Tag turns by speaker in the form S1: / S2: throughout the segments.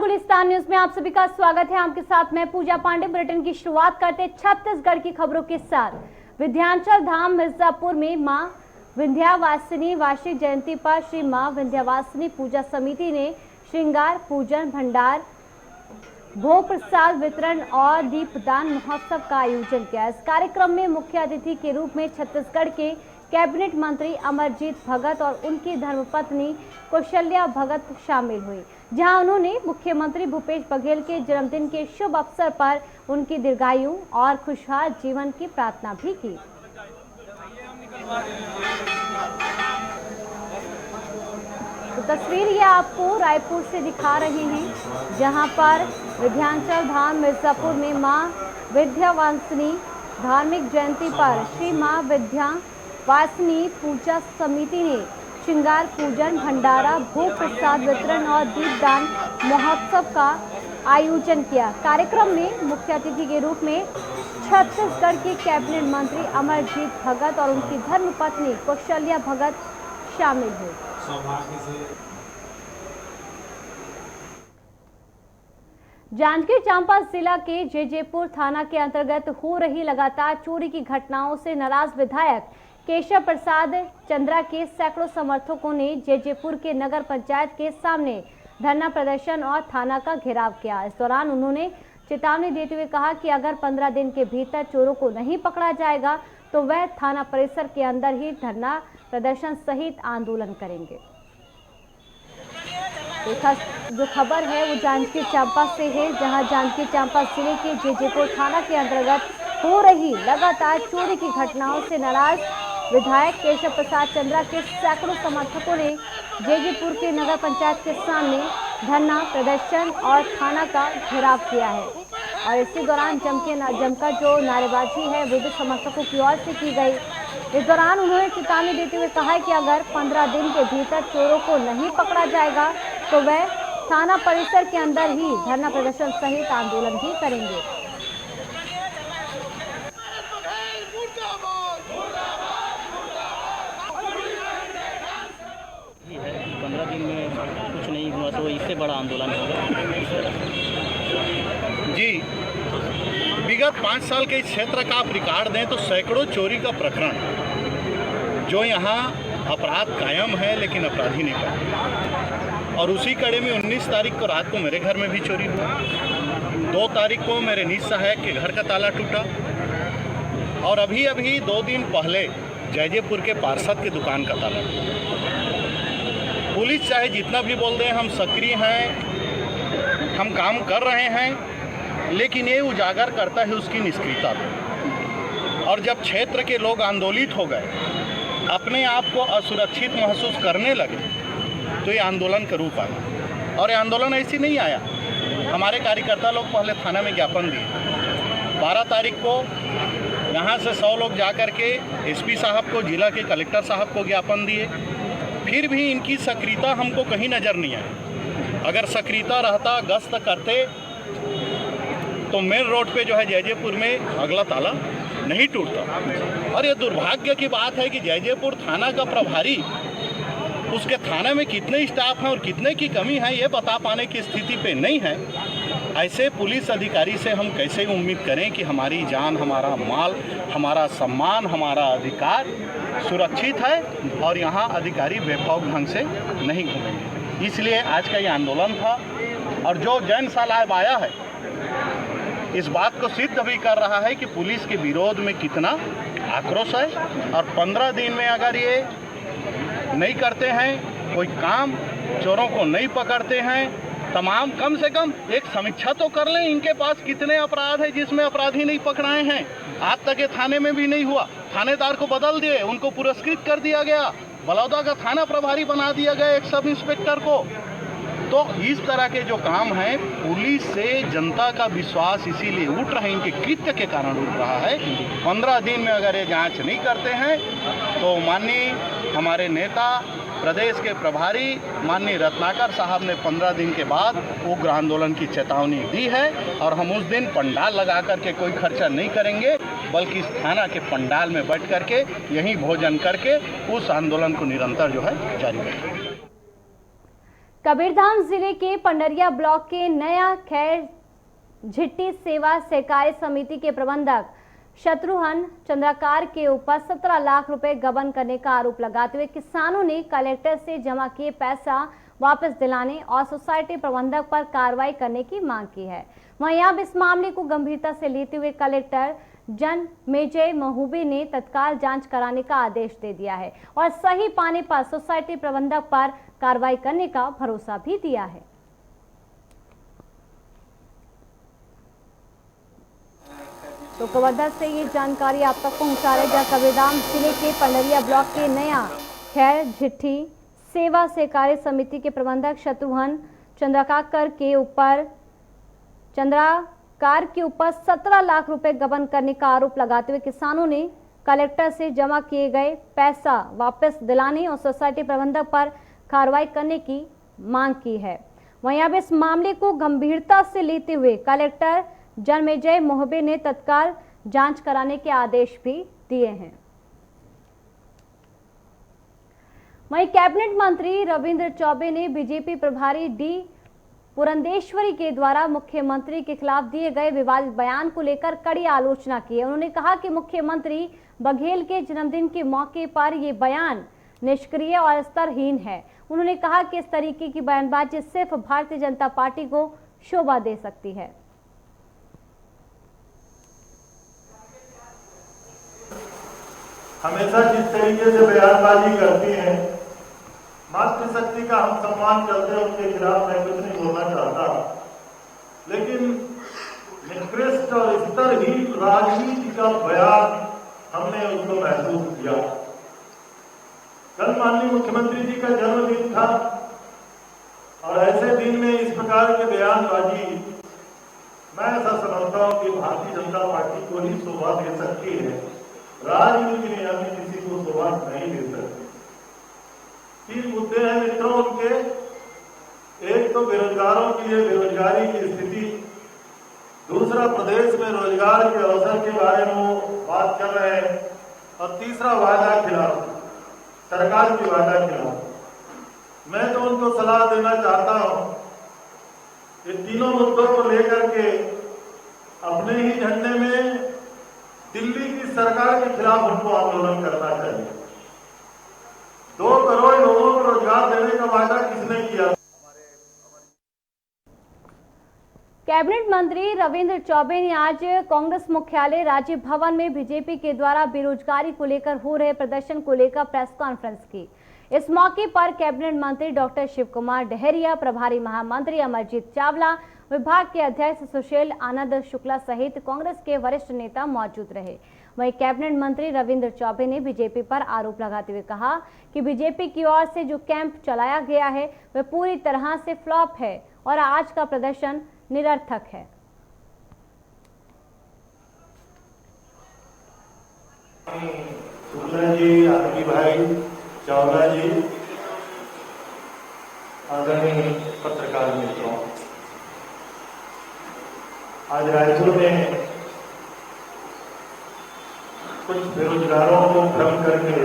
S1: Gulistan news में आप सभी का स्वागत है। आपके साथ मैं पूजा पांडे। बुलेटिन की शुरुआत करते छत्तीसगढ़ की खबरों के साथ। विंध्याचल धाम मिर्जापुर में मां विंध्यवासिनी वार्षिक जयंती पर श्री मां विंध्यवासिनी पूजा समिति ने श्रृंगार पूजन भंडार भोग प्रसाद वितरण और दीपदान महोत्सव का आयोजन किया। इस कार्यक्रम में मुख्य अतिथि के रूप में छत्तीसगढ़ के कैबिनेट मंत्री अमरजीत भगत और उनकी धर्मपत्नी कौशल्या भगत शामिल हुई, जहां उन्होंने मुख्यमंत्री भूपेश बघेल के जन्मदिन के शुभ अवसर पर उनकी दीर्घायु और खुशहाल जीवन की प्रार्थना भी की। तो तस्वीर ये आपको रायपुर से दिखा रहे हैं, जहां पर विंध्याचल धाम मिर्जापुर में मां विंध्यवासिनी धार्मिक जयंती पर श्री मां विंध्यवासिनी पूजा समिति ने श्रृंगार पूजन भंडारा भोग प्रसाद वितरण और दीपदान महोत्सव का आयोजन किया। कार्यक्रम में मुख्य अतिथि के रूप में छत्तीसगढ़ के कैबिनेट मंत्री अमरजीत भगत और उनकी धर्मपत्नी कौशल्या भगत शामिल हुए। जांजगीर चांपा जिला के जेजेपुर थाना के अंतर्गत हो रही लगातार चोरी की घटनाओं से नाराज विधायक केशव प्रसाद चंद्रा के सैकड़ों समर्थकों ने जेजेपुर के नगर पंचायत के सामने धरना प्रदर्शन और थाना का घेराव किया। इस दौरान उन्होंने चेतावनी देते हुए कहा कि अगर 15 दिन के भीतर चोरों को नहीं पकड़ा जाएगा तो वह थाना परिसर के अंदर ही धरना प्रदर्शन सहित आंदोलन करेंगे। जो खबर है वो जांजगीर चांपा से है, जहां जांजगीर चांपा जिले के जेजेपुर थाना के अंतर्गत हो रही लगातार चोरी की घटनाओं से नाराज विधायक केशव प्रसाद चंद्रा के सैकड़ों समर्थकों ने जेजेपुर के नगर पंचायत के सामने धरना प्रदर्शन और थाना का घेराव किया है। और इसी दौरान जमकर जो नारेबाजी है वो भी समर्थकों की ओर से की गई। इस दौरान उन्होंने चेतावनी देते हुए कहा कि अगर 15 दिन के भीतर चोरों को नहीं पकड़ा जाएगा तो वह थाना परिसर के अंदर ही धरना प्रदर्शन सहित आंदोलन भी करेंगे।
S2: है 15 दिन में कुछ नहीं हुआ तो इससे बड़ा आंदोलन होगा।
S3: जी, विगत 5 साल के इस क्षेत्र का आप रिकॉर्ड दें तो सैकड़ों चोरी का प्रकरण जो यहाँ अपराध कायम है लेकिन अपराधी नहीं पाए। और उसी कड़े में 19 तारीख को रात को मेरे घर में भी चोरी हुआ। 2 तारीख को मेरे निज सहायक के घर का ताला टूटा और अभी 2 दिन पहले जयजेपुर के पार्षद की दुकान का ताला टूटा। पुलिस चाहे जितना भी बोल दें हम सक्रिय हैं, हम काम कर रहे हैं, लेकिन ये उजागर करता है उसकी निष्क्रियता को। और जब क्षेत्र के लोग आंदोलित हो गए, अपने आप को असुरक्षित महसूस करने लगे तो ये आंदोलन का रूप आया। और ये आंदोलन ऐसे नहीं आया, हमारे कार्यकर्ता लोग पहले थाना में ज्ञापन दिए। 12 तारीख को यहाँ से 100 लोग जा कर के एसपी साहब को, जिला के कलेक्टर साहब को ज्ञापन दिए। फिर भी इनकी सक्रियता हमको कहीं नज़र नहीं आई। अगर सक्रियता रहता, गश्त करते तो मेन रोड पे जो है जयजेपुर में अगला ताला नहीं टूटता। और ये दुर्भाग्य की बात है कि जयजेपुर थाना का प्रभारी, उसके थाना में कितने स्टाफ हैं और कितने की कमी है ये बता पाने की स्थिति पे नहीं है। ऐसे पुलिस अधिकारी से हम कैसे उम्मीद करें कि हमारी जान, हमारा माल, हमारा सम्मान, हमारा अधिकार सुरक्षित है और यहाँ अधिकारी बेखौफ ढंग से नहीं घूमेंगे। इसलिए आज का ये आंदोलन था। और जो जन सलाह आया है इस बात को सिद्ध भी कर रहा है कि पुलिस के विरोध में कितना आक्रोश है। और 15 दिन में अगर ये नहीं करते हैं कोई काम, चोरों को नहीं पकड़ते हैं, तमाम कम से कम एक समीक्षा तो कर लें इनके पास कितने अपराध है जिसमें अपराधी नहीं पकड़ाए हैं। आज तक ये थाने में भी नहीं हुआ। थानेदार को बदल दिए, उनको पुरस्कृत कर दिया गया, बलौदा का थाना प्रभारी बना दिया गया एक सब इंस्पेक्टर को। तो इस तरह के जो काम हैं, पुलिस से जनता का विश्वास इसीलिए उठ रहा है, इनके कृत्य के कारण उठ रहा है। 15 दिन में अगर ये जांच नहीं करते हैं तो माननीय हमारे नेता, प्रदेश के प्रभारी माननीय रत्नाकर साहब ने 15 दिन के बाद उग्र आंदोलन की चेतावनी दी है। और हम उस दिन पंडाल लगा करके कोई खर्चा नहीं करेंगे, बल्कि इस थाना के पंडाल में बैठ करके यहीं भोजन करके उस आंदोलन को निरंतर जो है जारी रखेंगे।
S1: कबीरधाम जिले के पंडरिया ब्लॉक के नया खैर झिट्टी सेवा सहकारी समिति के प्रबंधक शत्रुघ्न चंद्राकार के ऊपर 17 लाख रुपए गबन करने का आरोप लगाते हुए किसानों ने कलेक्टर से जमा किए पैसा वापस दिलाने और सोसाइटी प्रबंधक पर कार्रवाई करने की मांग की है। वहीं अब इस मामले को गंभीरता से लेते हुए कलेक्टर जनमेजय महबूबे ने तत्काल जांच कराने का आदेश दे दिया है और सही पाने पर सोसाइटी प्रबंधक पर कार्रवाई करने का भरोसा भी दिया है। तो कवर्धा से ये जानकारी आप तक पहुंचा रहे जहां कबीरधाम जिले के पंडरिया ब्लॉक के नया खैर झिट्टी सेवा सहकारी समिति के प्रबंधक शत्रुघ्न चंद्राकार के ऊपर 17 लाख रुपए गबन करने का आरोप लगाते हुए किसानों ने कलेक्टर से जमा किए गए पैसा वापस दिलाने और सोसाइटी प्रबंधक पर कार्रवाई करने की मांग की है। वहीं अब इस मामले को गंभीरता से लेते हुए कलेक्टर जनमेजय महबूबे ने तत्काल जांच कराने के आदेश भी दिए हैं। वहीं कैबिनेट मंत्री रविंद्र चौबे ने बीजेपी प्रभारी डी पुरंदेश्वरी के द्वारा मुख्यमंत्री के खिलाफ दिए गए विवादित बयान को लेकर कड़ी आलोचना की है। उन्होंने कहा कि मुख्यमंत्री बघेल के जन्मदिन के मौके पर ये बयान निष्क्रिय और स्तरहीन है। उन्होंने कहा कि इस तरीके की बयानबाजी सिर्फ भारतीय जनता पार्टी को शोभा दे सकती है।
S4: हमेशा जिस तरीके से बयानबाजी करती हैं, मातृशक्ति का हम सम्मान करते हैं, उनके खिलाफ मैं कुछ नहीं बोलना चाहता, लेकिन निकृष्ट और स्तरहीन राजनीति का बयान हमने उसको महसूस किया। कल माननीय मुख्यमंत्री जी का जन्मदिन था और ऐसे दिन में इस प्रकार के बयानबाजी मैं ऐसा समझता हूं कि भारतीय जनता पार्टी को ही शोभा दे सकती है, राजनीति में अन्य किसी को शोभा नहीं दे सकती। 3 मुद्दे हैं मित्रों उनके। एक तो बेरोजगारों की बेरोजगारी की स्थिति, दूसरा प्रदेश में रोजगार के अवसर के बारे में वो बात कर रहे हैं, और तीसरा वादा खिलाफ, सरकार की वादा खिलाफ। मैं तो उनको सलाह देना चाहता हूं, ये तीनों मुद्दों को लेकर के अपने ही झंडे में दिल्ली की सरकार के खिलाफ उनको आंदोलन करना चाहिए। 2 करोड़ लोगों को रोजगार देने का वादा किसने किया?
S1: कैबिनेट मंत्री रविंद्र चौबे ने आज कांग्रेस मुख्यालय राजीव भवन में बीजेपी के द्वारा बेरोजगारी को लेकर हो रहे प्रदर्शन को लेकर प्रेस कॉन्फ्रेंस की। इस मौके पर कैबिनेट मंत्री डॉक्टर शिव कुमार डहरिया, प्रभारी महामंत्री अमरजीत चावला, विभाग के अध्यक्ष सुशील आनंद शुक्ला सहित कांग्रेस के वरिष्ठ नेता मौजूद रहे। वहीं कैबिनेट मंत्री रविंद्र चौबे ने बीजेपी पर आरोप लगाते हुए कहा कि बीजेपी की ओर से जो कैंप चलाया गया है वह पूरी तरह से फ्लॉप है और आज का प्रदर्शन निरर्थक है।
S4: शुक्ला जी, आदमी भाई, चावला जी, आदरणीय पत्रकार मित्रों, आज रायपुर में कुछ बेरोजगारों को भ्रम करके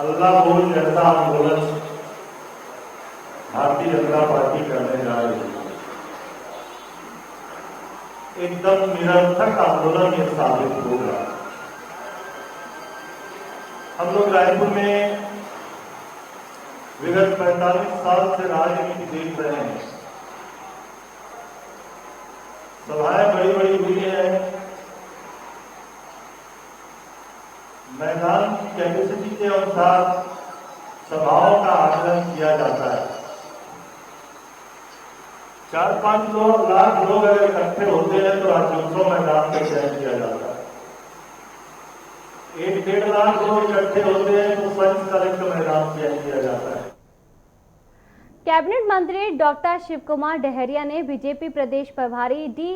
S4: अल्लाह बोल जैसा आंदोलन भारतीय जनता पार्टी करने जा रही है। एकदम निरर्थक आंदोलन ये साबित होगा। हम लोग रायपुर में विगत 45 साल से राजनीति देख रहे हैं। सभाएं बड़ी बड़ी हुई है, मैदान की कैपेसिटी के अनुसार सभाओं का आकलन किया जाता है। 4-5 लाख लोग अगर इकट्ठे होते हैं तो राजोत्सव मैदान का चयन किया जाता है। 1-1.5 लाख लोग इकट्ठे होते हैं तो पंच कलेक्टर मैदान चयन किया जाता है।
S1: कैबिनेट मंत्री डॉक्टर शिव कुमार डहरिया ने बीजेपी प्रदेश प्रभारी डी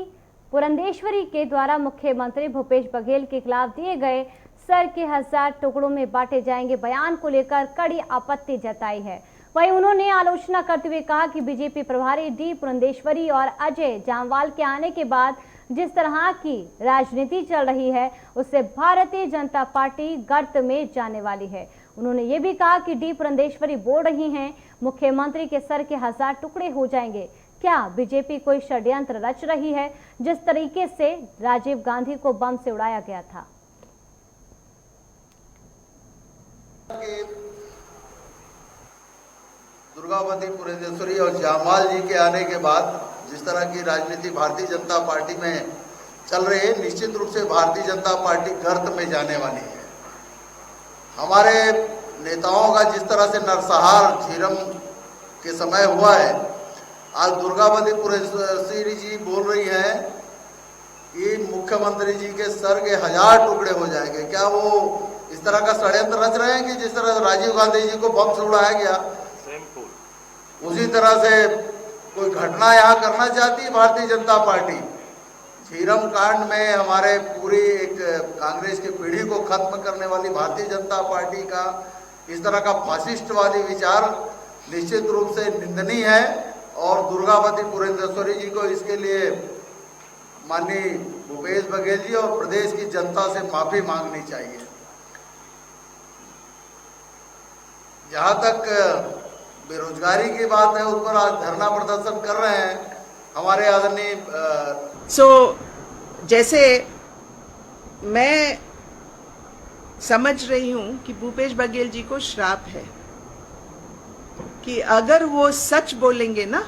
S1: पुरंदेश्वरी के द्वारा मुख्यमंत्री भूपेश बघेल के खिलाफ दिए गए सर के 1000 टुकड़ों में बांटे जाएंगे बयान को लेकर कड़ी आपत्ति जताई है। वहीं उन्होंने आलोचना करते हुए कहा कि बीजेपी प्रभारी डी पुरंदेश्वरी और अजय जामवाल के आने के बाद जिस तरह की राजनीति चल रही है उससे भारतीय जनता पार्टी गर्त में जाने वाली है। उन्होंने ये भी कहा कि डी पुरंदेश्वरी बोल रही हैं मुख्यमंत्री के सर के 1000 टुकड़े हो जाएंगे। क्या बीजेपी कोई षड्यंत्र रच रही है? जिस तरीके से राजीव गांधी को बम से उड़ाया गया था।
S5: दुर्गावती पुरंदेश्वरी और जयमाल जी के आने के बाद जिस तरह की राजनीति भारतीय जनता पार्टी में चल रही है, निश्चित रूप से भारतीय जनता पार्टी गर्त में जाने वाली है। हमारे नेताओं का जिस तरह से नरसंहार झीरम के समय हुआ है, आज दुर्गावती पुरंदेश्वरी जी बोल रही हैं कि मुख्यमंत्री जी के सर के 1000 टुकड़े हो जाएंगे। क्या वो इस तरह का षड्यंत्र रच रहे हैं कि जिस तरह राजीव गांधी जी को बम से उड़ाया गया, उसी तरह से कोई घटना यहाँ करना चाहती है भारतीय जनता पार्टी? झीरम कांड में हमारे पूरी एक कांग्रेस की पीढ़ी को खत्म करने वाली भारतीय जनता पार्टी का इस तरह का फासिस्टवादी विचार निश्चित रूप से निंदनीय है और दुर्गावती पुरंदेश्वरी जी को इसके लिए माननीय भूपेश बघेल जी और प्रदेश की जनता से माफी मांगनी चाहिए। जहाँ तक बेरोजगारी की बात है, उस पर आज धरना प्रदर्शन कर रहे हैं हमारे आदरणीय
S6: जैसे मैं समझ रही हूं कि भूपेश बघेल जी को श्राप है कि अगर वो सच बोलेंगे ना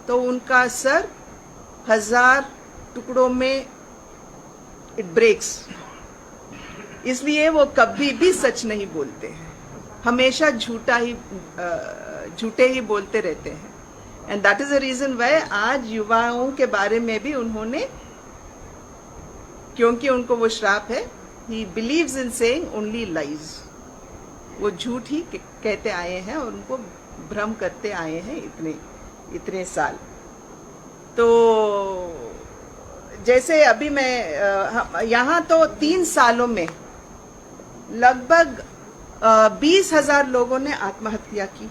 S6: तो उनका सर 1000 टुकड़ों में इट ब्रेक्स। इसलिए वो कभी भी सच नहीं बोलते हैं, हमेशा झूठे ही बोलते रहते हैं। And that is the reason why आज युवाओं के बारे में भी उन्होंने, क्योंकि उनको वो श्राप है, he believes in saying only lies. वो झूठ ही कहते आए हैं और उनको भ्रम करते आए हैं इतने साल। तो जैसे अभी मैं यहाँ तो 3 सालों में लगभग 20,000 लोगों ने आत्महत्या की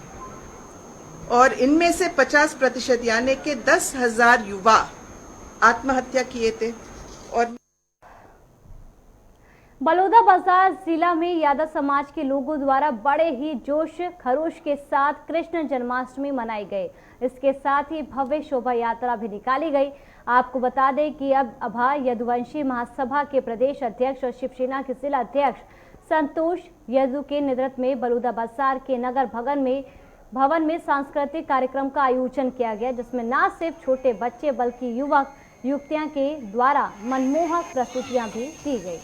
S6: और इनमें से 50% यानी कि 10,000 युवा आत्महत्या किए थे। और
S1: बलौदाबाजार जिला में यादव समाज के लोगों द्वारा बड़े ही जोश खरोश के साथ कृष्ण जन्माष्टमी मनाई गई। इसके साथ ही भव्य शोभा यात्रा भी निकाली गई। आपको बता दें कि अब अभा यदुवंशी महासभा के प्रदेश अध्यक्ष और शिवसेना के जिला अध्यक्ष संतोष यदु के नेतृत्व में बलौदाबाजार के नगर भवन में सांस्कृतिक कार्यक्रम का आयोजन किया गया, जिसमें न सिर्फ छोटे बच्चे बल्कि युवक युवतियां के द्वारा मनमोहक प्रस्तुतियां भी दी गई।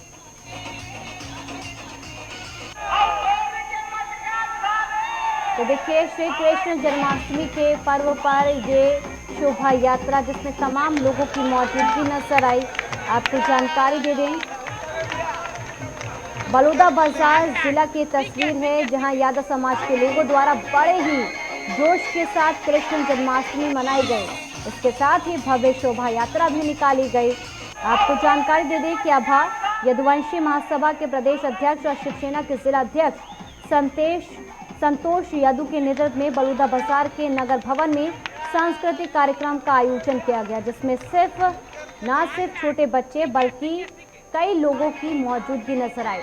S1: तो देखिए, श्री कृष्ण जन्माष्टमी के पर्व पर ये शोभा यात्रा जिसमें तमाम लोगों की मौजूदगी नजर आई। आपको जानकारी दे दें, बलौदाबाजार जिला की तस्वीर है जहां यादव समाज के लोगों द्वारा बड़े ही जोश के साथ कृष्ण जन्माष्टमी मनाई गई। इसके साथ ही भव्य शोभा यात्रा भी निकाली गई। आपको जानकारी दे दें कि अभा यदुवंशी महासभा के प्रदेश अध्यक्ष और शिवसेना के जिला अध्यक्ष संतोष यादव के नेतृत्व में बलौदाबाजार के नगर भवन में सांस्कृतिक कार्यक्रम का आयोजन किया गया, जिसमें न सिर्फ छोटे बच्चे बल्कि कई लोगों की मौजूदगी नजर आई।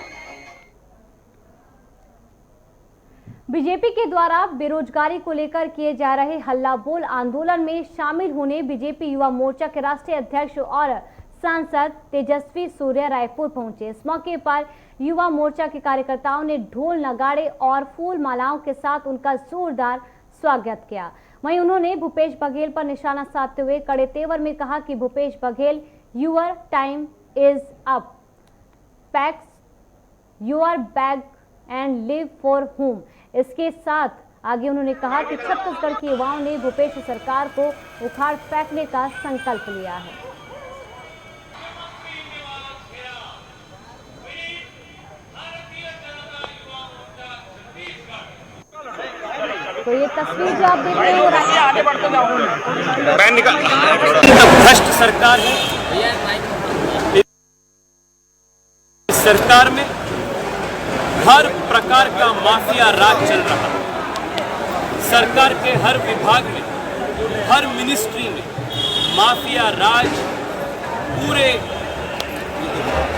S1: बीजेपी के द्वारा बेरोजगारी को लेकर किए जा रहे हल्ला बोल आंदोलन में शामिल होने बीजेपी युवा मोर्चा के राष्ट्रीय अध्यक्ष और सांसद तेजस्वी सूर्या रायपुर पहुंचे। इस मौके पर युवा मोर्चा के कार्यकर्ताओं ने ढोल नगाड़े और फूल मालाओं के साथ उनका जोरदार स्वागत किया। वहीं उन्होंने भूपेश बघेल पर निशाना साधते हुए कड़े तेवर में कहा कि Bhupesh Baghel, your time is up, packs your bag and leave for home. इसके साथ आगे उन्होंने कहा कि छत्तीसगढ़ के युवाओं ने भूपेश सरकार को उखाड़ फेंकने का संकल्प लिया है। तो ये तस्वीर जो आप देख रहे हो,
S7: भ्रष्ट सरकार है। इस सरकार में हर प्रकार का माफिया राज चल रहा है। सरकार के हर विभाग में, हर मिनिस्ट्री में माफिया राज पूरे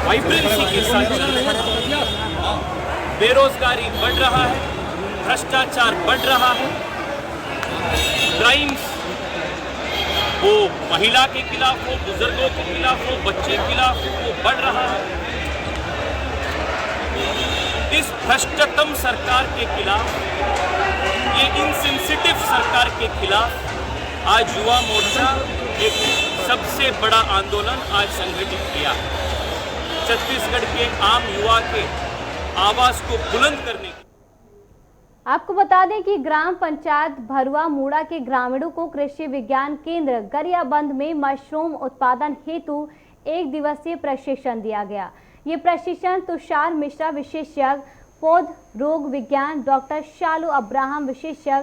S7: वाइब्रेंसी के साथ चल रहा है। बेरोजगारी बढ़ रहा है, भ्रष्टाचार बढ़ रहा है, क्राइम्स वो महिला के खिलाफ हो, बुजुर्गों के खिलाफ हो, बच्चे के खिलाफ हो, वो बढ़ रहा है। इस भ्रष्टतम सरकार के खिलाफ, ये इनसेंसिटिव सरकार के खिलाफ आज युवा मोर्चा एक सबसे बड़ा आंदोलन आज संगठित किया है। छत्तीसगढ़ के आम युवा के आवाज को बुलंद करने की।
S1: आपको बता दें कि ग्राम पंचायत भरुआ मूड़ा के ग्रामीणों को कृषि विज्ञान केंद्र गरियाबंद में मशरूम उत्पादन हेतु 1 दिवसीय प्रशिक्षण दिया गया। ये प्रशिक्षण तुषार मिश्रा विशेषज्ञ पौध रोग विज्ञान, डॉक्टर शालू अब्राहम विशेषज्ञ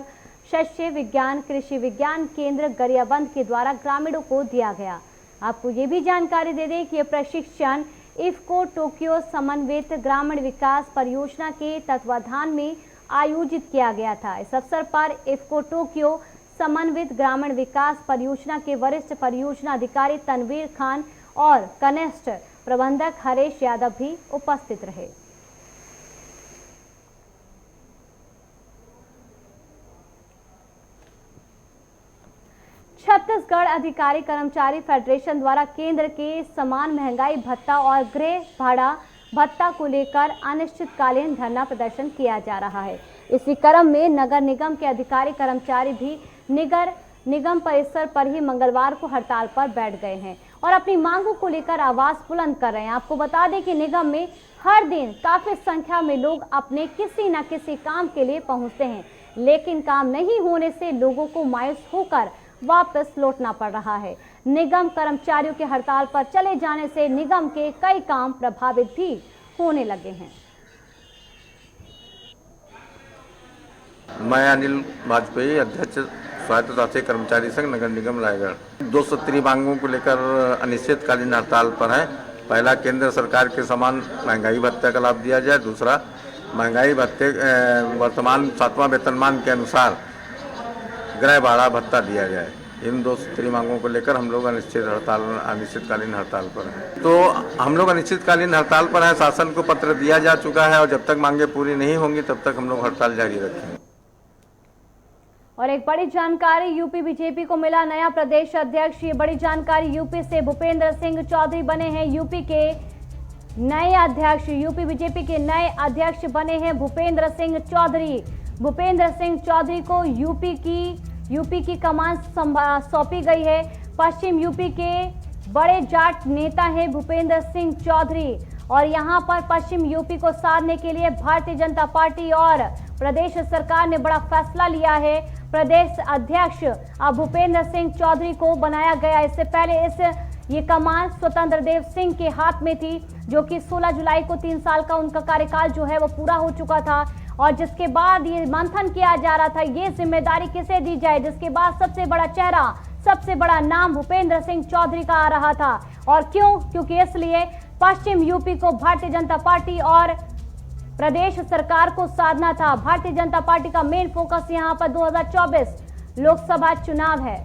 S1: शस्य विज्ञान कृषि विज्ञान केंद्र गरियाबंद के द्वारा ग्रामीणों को दिया गया। आपको ये भी जानकारी दे दें कि यह प्रशिक्षण इफ्को टोक्यो समन्वित ग्रामीण विकास परियोजना के तत्वाधान में आयोजित किया गया था। इस अवसर पर इफ्को टोक्यो समन्वित ग्रामीण विकास परियोजना के वरिष्ठ परियोजना अधिकारी तनवीर खान और कनिष्ठ प्रबंधक हरेश यादव भी उपस्थित रहे। छत्तीसगढ़ अधिकारी कर्मचारी फेडरेशन द्वारा केंद्र के समान महंगाई भत्ता और गृह भाड़ा भत्ता को लेकर अनिश्चितकालीन धरना प्रदर्शन किया जा रहा है। इसी क्रम में नगर निगम के अधिकारी कर्मचारी भी निगम परिसर पर ही मंगलवार को हड़ताल पर बैठ गए हैं और अपनी मांगों को लेकर आवाज बुलंद कर रहे हैं। आपको बता दें कि निगम में हर दिन काफी संख्या में लोग अपने किसी न किसी काम के लिए पहुंचते हैं, लेकिन काम नहीं होने से लोगों को मायूस होकर वापस लौटना पड़ रहा है। निगम कर्मचारियों के हड़ताल पर चले जाने से निगम के कई काम प्रभावित भी होने लगे हैं।
S8: मैं अनिल वाजपेयी, अध्यक्ष स्वायत्त शासी कर्मचारी संघ नगर निगम रायगढ़। 270 मांगों को लेकर अनिश्चितकालीन हड़ताल पर है। पहला, केंद्र सरकार के समान महंगाई भत्ते का लाभ दिया जाए। दूसरा, महंगाई भत्ते वर्तमान 7वां वेतनमान के अनुसार गृह भाड़ा भत्ता दिया जाए। इन 270 मांगों को लेकर हम लोग अनिश्चितकालीन हड़ताल पर हैं। तो हम लोग अनिश्चितकालीन हड़ताल पर हैं। शासन को पत्र दिया जा चुका है और जब तक मांगे पूरी नहीं होंगी तब तक हम लोग हड़ताल जारी रखेंगे।
S1: और एक बड़ी जानकारी यूपी बीजेपी को मिला नया प्रदेश अध्यक्ष। ये बड़ी जानकारी यूपी से भूपेंद्र सिंह चौधरी बने हैं यूपी के नए अध्यक्ष। यूपी बीजेपी के नए अध्यक्ष बने हैं भूपेंद्र सिंह चौधरी। भूपेंद्र सिंह चौधरी को यूपी की कमान सौंपी गई है। पश्चिम यूपी के बड़े जाट नेता हैं भूपेंद्र सिंह चौधरी और यहां पर पश्चिम यूपी को साधने के लिए भारतीय जनता पार्टी और प्रदेश सरकार ने बड़ा फैसला लिया है। प्रदेश अध्यक्ष अब भूपेंद्र सिंह चौधरी को बनाया गया। इससे पहले ये कमान स्वतंत्र देव सिंह के हाथ में थी, जो कि 16 जुलाई को 3 साल का उनका कार्यकाल जो है वो पूरा हो चुका था और जिसके बाद ये मंथन किया जा रहा था ये जिम्मेदारी किसे दी जाए, जिसके बाद सबसे बड़ा चेहरा, सबसे बड़ा नाम भूपेंद्र सिंह चौधरी का आ रहा था। और क्योंकि इसलिए पश्चिम यूपी को भारतीय जनता पार्टी और प्रदेश सरकार को साधना था। भारतीय जनता पार्टी का मेन फोकस यहां पर 2024 लोकसभा चुनाव है।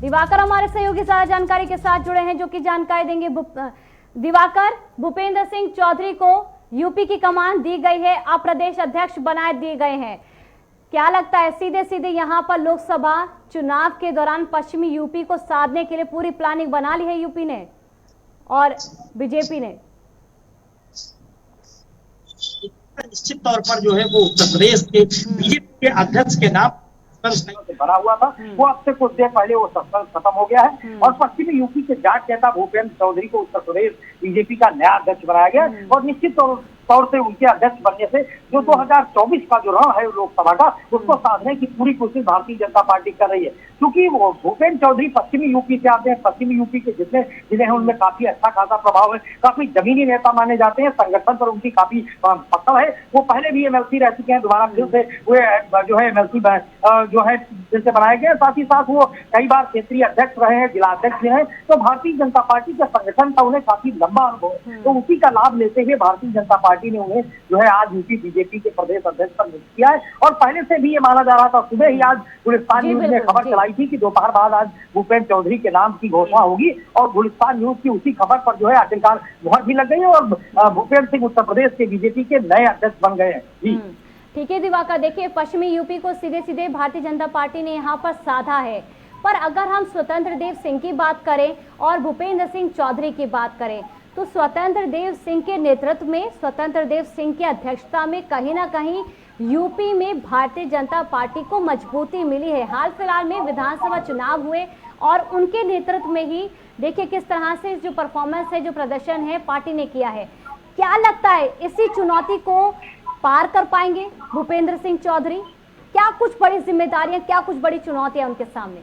S1: दिवाकर हमारे सहयोगी सारा जानकारी के साथ जुड़े हैं जो कि जानकारी देंगे। दिवाकर, भूपेंद्र सिंह चौधरी को यूपी की कमान दी गई है, अब प्रदेश अध्यक्ष बनाए दिए गए हैं। क्या लगता है सीधे सीधे यहाँ पर लोकसभा चुनाव के दौरान पश्चिमी यूपी को साधने के लिए पूरी प्लानिंग बना ली है यूपी ने और बीजेपी ने?
S9: निश्चित तौर पर जो है वो उत्तर प्रदेश के बीजेपी के अध्यक्ष के नाम बना हुआ था, वो अब से कुछ देर पहले वो सस्पेंस खत्म हो गया है और पश्चिमी यूपी के जाट नेता भूपेंद्र चौधरी को उत्तर प्रदेश बीजेपी का नया अध्यक्ष बनाया गया और निश्चित तौर से उनके अध्यक्ष बनने से जो 2024 का जो रण है लोकसभा का, उसको साधने की पूरी कोशिश भारतीय जनता पार्टी कर रही है। क्योंकि वो भूपेंद्र चौधरी पश्चिमी यूपी से आते हैं, पश्चिमी यूपी के जितने जिले हैं उनमें काफी अच्छा खासा प्रभाव है, काफी जमीनी नेता माने जाते हैं, संगठन पर उनकी काफी पकड़ है। वो पहले भी एमएलसी रह चुके हैं, दोबारा फिर से वो जो है एमएलसी जो है जिनसे बनाए गए, साथ ही साथ वो कई बार क्षेत्रीय अध्यक्ष रहे हैं, जिला अध्यक्ष भी हैं। तो भारतीय जनता पार्टी के संगठन का उन्हें काफी लंबा अनुभव है, तो उसी का लाभ लेते हुए भारतीय जनता पार्टी पार्टी ने उन्हें जो है आज यूपी बीजेपी के प्रदेश अध्यक्ष पर नियुक्त किया है। और पहले से भी ये माना जा रहा था, सुबह ही आज गुलिस्तान न्यूज ने खबर चलाई थी कि दोपहर बाद आज भूपेंद्र चौधरी के नाम की घोषणा होगी और गुलिस्तान न्यूज की उसी खबर पर जो है आखिरकार मुहर भी लग गई है और भूपेंद्र सिंह उत्तर प्रदेश के बीजेपी के नए अध्यक्ष बन गए हैं। जी
S1: ठीक है दिवाकर, देखिए पश्चिमी यूपी को सीधे सीधे भारतीय जनता पार्टी ने यहाँ पर साधा है, पर अगर हम स्वतंत्र देव सिंह की बात करें और भूपेंद्र सिंह चौधरी की बात करें तो स्वतंत्र देव सिंह के नेतृत्व में, स्वतंत्र देव सिंह की अध्यक्षता में कहीं ना कहीं यूपी में भारतीय जनता पार्टी को मजबूती मिली है। हाल फिलहाल में विधानसभा चुनाव हुए और उनके नेतृत्व में ही देखिए किस तरह से जो परफॉर्मेंस है, जो प्रदर्शन है पार्टी ने किया है। क्या लगता है इसी चुनौती को पार कर पाएंगे भूपेंद्र सिंह चौधरी? क्या कुछ बड़ी जिम्मेदारियां, क्या कुछ बड़ी चुनौतियां उनके सामने?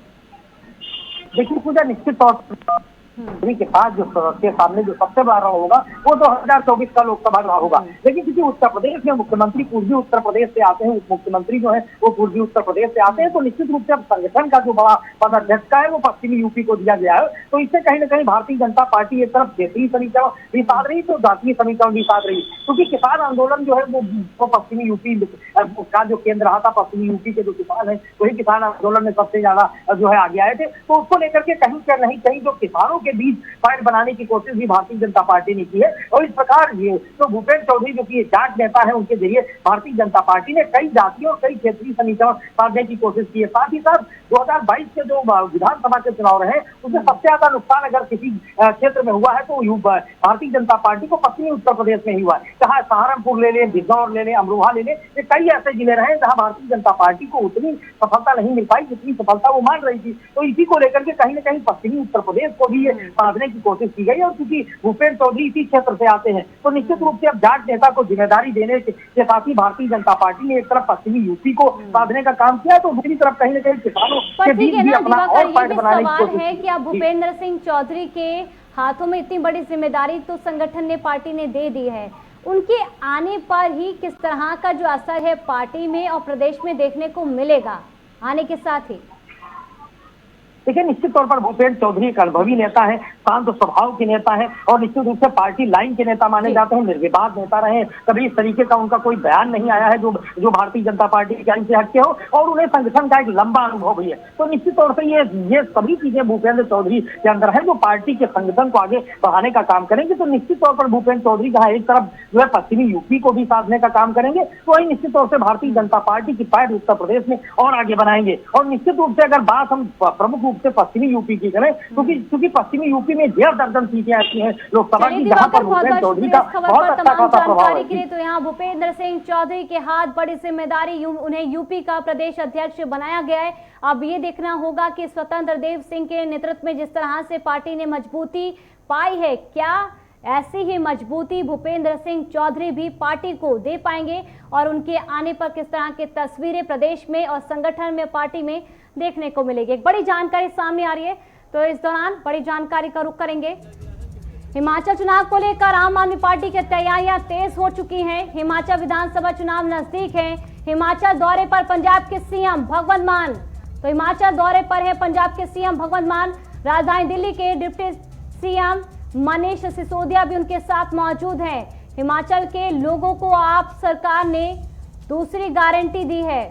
S9: देखिए पूजा, निश्चित तौर पर के पास के सामने जो सबसे बड़ा रण होगा वो 2024 का लोकसभा चुनाव होगा। लेकिन क्योंकि उत्तर प्रदेश में मुख्यमंत्री पूर्वी उत्तर प्रदेश से आते हैं, उप मुख्यमंत्री जो है वो पूर्वी उत्तर प्रदेश से आते हैं, तो निश्चित रूप से अब संगठन का जो बड़ा पदाध्यक्ष का है वो पश्चिमी यूपी को दिया गया है। तो इससे कहीं ना कहीं भारतीय जनता पार्टी एक तरफ क्षेत्रीय समीकरण भी साध रही तो जातीय समीकरण भी साध रही, क्योंकि किसान आंदोलन जो है वो पश्चिमी यूपी का जो केंद्र रहा था, पश्चिमी यूपी के जो किसान है वही किसान आंदोलन में सबसे ज्यादा जो है आगे आए थे। तो उसको लेकर के कहीं कहीं जो किसानों के बीच फाइट बनाने की कोशिश भी भारतीय जनता पार्टी ने की है। और इस प्रकार ये तो भूपेंद्र चौधरी जो कि जाट नेता है, उनके जरिए भारतीय जनता पार्टी ने कई जातियों और कई क्षेत्रीय समीकरण साधने की कोशिश की है। साथ ही साथ 2022 के जो विधानसभा के चुनाव रहे उसमें सबसे ज्यादा नुकसान अगर किसी क्षेत्र में हुआ है तो भारतीय जनता पार्टी को पश्चिमी उत्तर प्रदेश में ही हुआ है। चाहे सहारनपुर ले लें, बिजनौर ले लें, अमरोहा ले लें, ये कई ऐसे जिले रहे जहां भारतीय जनता पार्टी को उतनी सफलता नहीं मिल पाई जितनी सफलता वो मान रही थी। तो इसी को लेकर के कहीं ना कहीं पश्चिमी उत्तर प्रदेश को भी ये साधने की कोशिश की गई। और क्योंकि भूपेंद्र चौधरी इसी क्षेत्र से आते हैं तो निश्चित रूप से अब जाट नेता को जिम्मेदारी देने के साथ ही भारतीय जनता पार्टी ने एक तरफ पश्चिमी यूपी को साधने का काम किया, तो दूसरी तरफ कहीं ना कहीं किसानों के बीच भी अपना और फाइट बनाने की कोशिश है।
S1: कि अब भूपेंद्र सिंह चौधरी के हाथों में इतनी बड़ी जिम्मेदारी तो संगठन ने, पार्टी ने दे दी है, उनके आने पर ही किस तरह का जो असर है पार्टी में और प्रदेश में देखने को मिलेगा आने के साथ ही?
S9: देखिए निश्चित तौर पर भूपेंद्र चौधरी एक अनुभवी नेता है, शांत स्वभाव के नेता है और निश्चित रूप से पार्टी लाइन के नेता माने जाते हैं, निर्विवाद नेता रहे। कभी इस तरीके का उनका कोई बयान नहीं आया है जो भारतीय जनता पार्टी की लाइन से हटके हो, और उन्हें संगठन का एक लंबा अनुभव भी है। तो निश्चित तौर से ये सभी चीजें भूपेंद्र चौधरी के अंदर है जो पार्टी के संगठन को आगे बढ़ाने का काम करेंगे। तो निश्चित तौर पर भूपेंद्र चौधरी जहाँ एक तरफ जो है पश्चिमी यूपी को भी साधने का काम करेंगे, तो वही निश्चित तौर से भारतीय जनता पार्टी की पैठ उत्तर प्रदेश में और आगे बनाएंगे। और निश्चित रूप से अगर बात हम प्रमुख रूप से पश्चिमी यूपी की करें, क्योंकि पश्चिमी यूपी में 1.5 दर्जन सीटें ऐसी हैं लोकसभा की जहां पर भूपेंद्र चौधरी का बहुत अच्छा खासा प्रभाव है।
S1: तो यहाँ भूपेंद्र सिंह चौधरी के हाथ बड़ी जिम्मेदारी, उन्हें यूपी का प्रदेश अध्यक्ष बनाया गया है। अब ये देखना होगा कि स्वतंत्र देव सिंह के नेतृत्व में जिस तरह से पार्टी ने मजबूती पाई है, क्या ऐसी ही मजबूती भूपेंद्र सिंह चौधरी भी पार्टी को दे पाएंगे और उनके आने पर किस तरह की तस्वीरें प्रदेश में और संगठन में, पार्टी में देखने को मिलेगी। एक बड़ी जानकारी सामने आ रही है, तो इस दौरान बड़ी जानकारी का रुख करेंगे। हिमाचल चुनाव को लेकर आम आदमी पार्टी की तैयारियां तेज हो चुकी हैं। हिमाचल विधानसभा चुनाव नजदीक है। हिमाचल दौरे पर पंजाब के सीएम भगवंत मान, तो हिमाचल दौरे पर है पंजाब के सीएम भगवंत मान। राजधानी दिल्ली के डिप्टी सीएम मनीष सिसोदिया भी उनके साथ मौजूद हैं। हिमाचल के लोगों को आप सरकार ने दूसरी गारंटी दी है।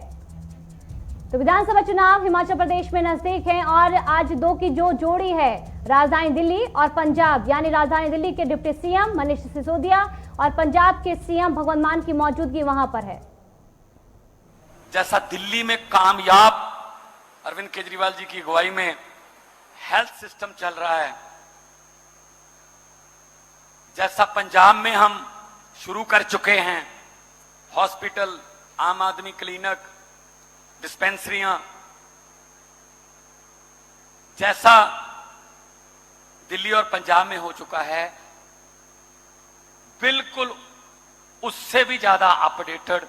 S1: तो विधानसभा चुनाव हिमाचल प्रदेश में नजदीक है और आज दो की जो जोड़ी है, राजधानी दिल्ली और पंजाब, यानी राजधानी दिल्ली के डिप्टी सीएम मनीष सिसोदिया और पंजाब के सीएम भगवंत मान की मौजूदगी वहां पर है।
S7: जैसा दिल्ली में कामयाब अरविंद केजरीवाल जी की अगुवाई में हेल्थ सिस्टम चल रहा है, जैसा पंजाब में हम शुरू कर चुके हैं हॉस्पिटल, आम आदमी क्लिनिक, डिस्पेंसरियां, जैसा दिल्ली और पंजाब में हो चुका है, बिल्कुल उससे भी ज्यादा अपडेटेड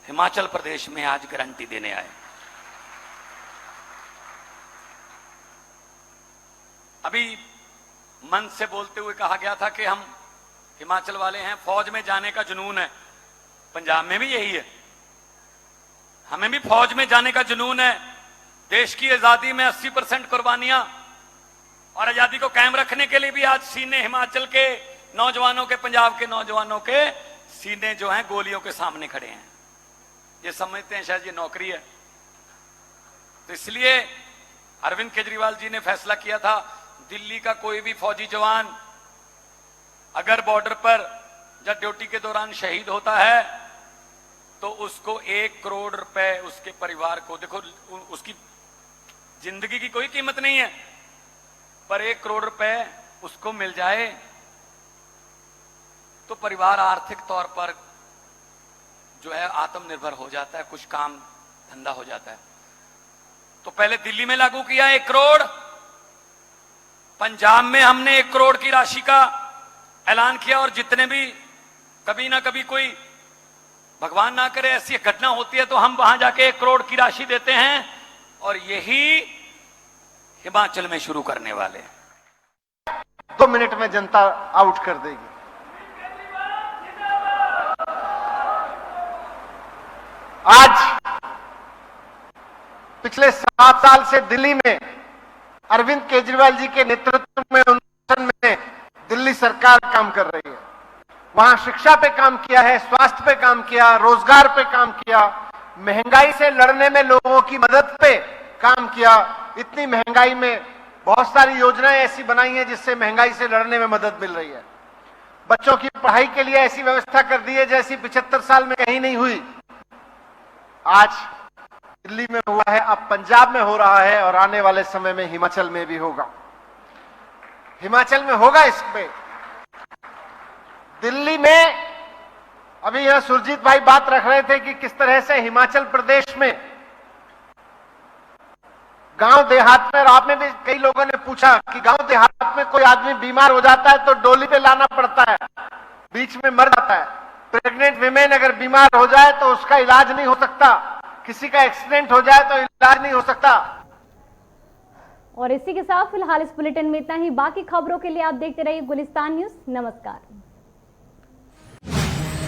S7: हिमाचल प्रदेश में आज गारंटी देने आए। अभी मन से बोलते हुए कहा गया था कि हम हिमाचल वाले हैं, फौज में जाने का जुनून है। पंजाब में भी यही है, हमें भी फौज में जाने का जुनून है। देश की आजादी में 80% कुर्बानियां और आजादी को कायम रखने के लिए भी आज सीने हिमाचल के नौजवानों के, पंजाब के नौजवानों के
S10: सीने जो हैं गोलियों के सामने खड़े हैं। ये समझते हैं शायद ये नौकरी है। तो इसलिए अरविंद केजरीवाल जी ने फैसला किया था, दिल्ली का कोई भी फौजी जवान अगर बॉर्डर पर जब ड्यूटी के दौरान शहीद होता है तो उसको 1 करोड़ रुपए उसके परिवार को, देखो उसकी जिंदगी की कोई कीमत नहीं है, पर 1 करोड़ रुपए उसको मिल जाए तो परिवार आर्थिक तौर पर जो है आत्मनिर्भर हो जाता है, कुछ काम धंधा हो जाता है। तो पहले दिल्ली में लागू किया 1 करोड़, पंजाब में हमने 1 करोड़ की राशि का ऐलान किया, और जितने भी कभी ना कभी कोई भगवान ना करे ऐसी घटना होती है तो हम वहां जाके 1 करोड़ की राशि देते हैं, और यही हिमाचल में शुरू करने वाले हैं।
S11: 2 मिनट में जनता आउट कर देगी। आज पिछले 7 साल से दिल्ली में अरविंद केजरीवाल जी के नेतृत्व में में दिल्ली सरकार काम कर रही है। वहां शिक्षा पे काम किया है, स्वास्थ्य पे काम किया, रोजगार पे काम किया, महंगाई से लड़ने में लोगों की मदद पे काम किया। इतनी महंगाई में बहुत सारी योजनाएं ऐसी बनाई हैं जिससे महंगाई से लड़ने में मदद मिल रही है। बच्चों की पढ़ाई के लिए ऐसी व्यवस्था कर दी है जैसी 75 साल में कहीं नहीं हुई। आज दिल्ली में हुआ है, अब पंजाब में हो रहा है, और आने वाले समय में हिमाचल में भी होगा। हिमाचल में होगा इसमें। दिल्ली में अभी यहां सुरजीत भाई बात रख रहे थे कि किस तरह से हिमाचल प्रदेश में गांव देहात में, और आपने भी कई लोगों ने पूछा कि गांव देहात में कोई आदमी बीमार हो जाता है तो डोली पे लाना पड़ता है, बीच में मर जाता है। प्रेग्नेंट विमेन अगर बीमार हो जाए तो उसका इलाज नहीं हो सकता, किसी का एक्सीडेंट हो जाए तो इलाज नहीं हो सकता।
S1: और इसी के साथ फिलहाल इस बुलेटिन में इतना ही। बाकी खबरों के लिए आप देखते रहिए गुलिस्तान न्यूज। नमस्कार।